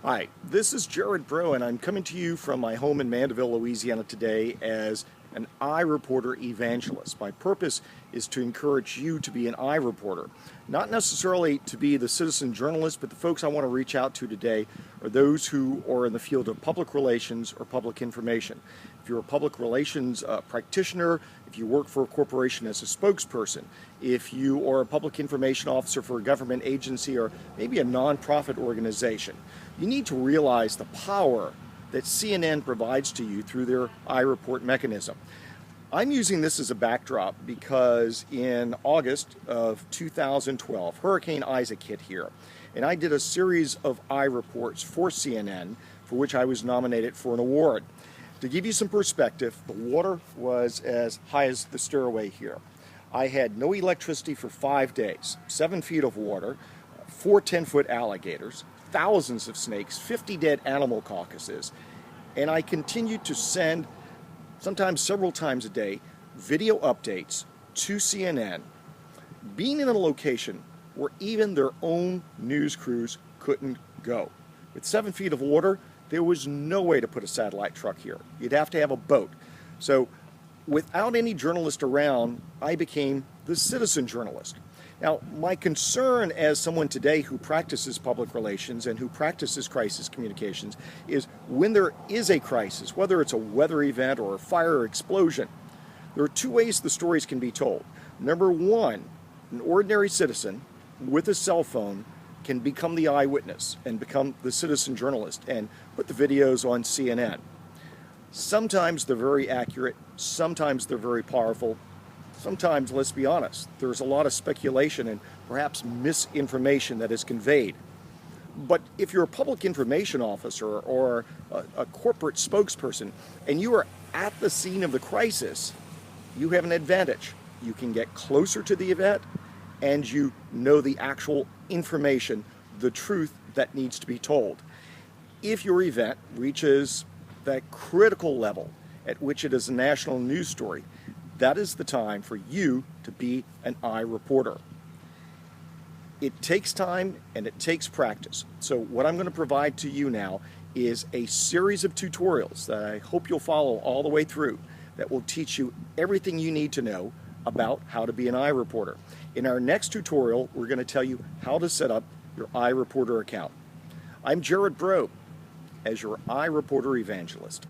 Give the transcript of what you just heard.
Hi, this is Braud, and I'm coming to you from my home in Mandeville, Louisiana today as an iReporter evangelist. My purpose is to encourage you to be an iReporter, not necessarily to be the citizen journalist, but the folks I want to reach out to today are those who are in the field of public relations or public information. If you're a public relations practitioner, if you work for a corporation as a spokesperson, if you are a public information officer for a government agency or maybe a nonprofit organization, you need to realize the power that CNN provides to you through their iReport mechanism. I'm using this as a backdrop because in August of 2012, Hurricane Isaac hit here, and I did a series of iReports for CNN for which I was nominated for an award. To give you some perspective, the water was as high as the stairway here. I had no electricity for 5 days, 7 feet of water, 4 10-foot alligators, thousands of snakes, 50 dead animal carcasses, and I continued to send, sometimes several times a day, video updates to CNN, being in a location where even their own news crews couldn't go. With 7 feet of water, there was no way to put a satellite truck here. You'd have to have a boat. So without any journalist around, I became the citizen journalist. Now, my concern as someone today who practices public relations and who practices crisis communications is when there is a crisis, whether it's a weather event or a fire or explosion, there are two ways the stories can be told. Number one, an ordinary citizen with a cell phone can become the eyewitness and become the citizen journalist and put the videos on CNN. Sometimes they're very accurate, sometimes they're very powerful. Sometimes, let's be honest, there's a lot of speculation and perhaps misinformation that is conveyed. But if you're a public information officer or a corporate spokesperson and you are at the scene of the crisis, you have an advantage. You can get closer to the event and you know the actual information, the truth that needs to be told. If your event reaches that critical level at which it is a national news story, that is the time for you to be an iReporter. It takes time and it takes practice. So what I'm going to provide to you now is a series of tutorials that I hope you'll follow all the way through that will teach you everything you need to know about how to be an iReporter. In our next tutorial, we're going to tell you how to set up your iReporter account. I'm Braud as your iReporter evangelist.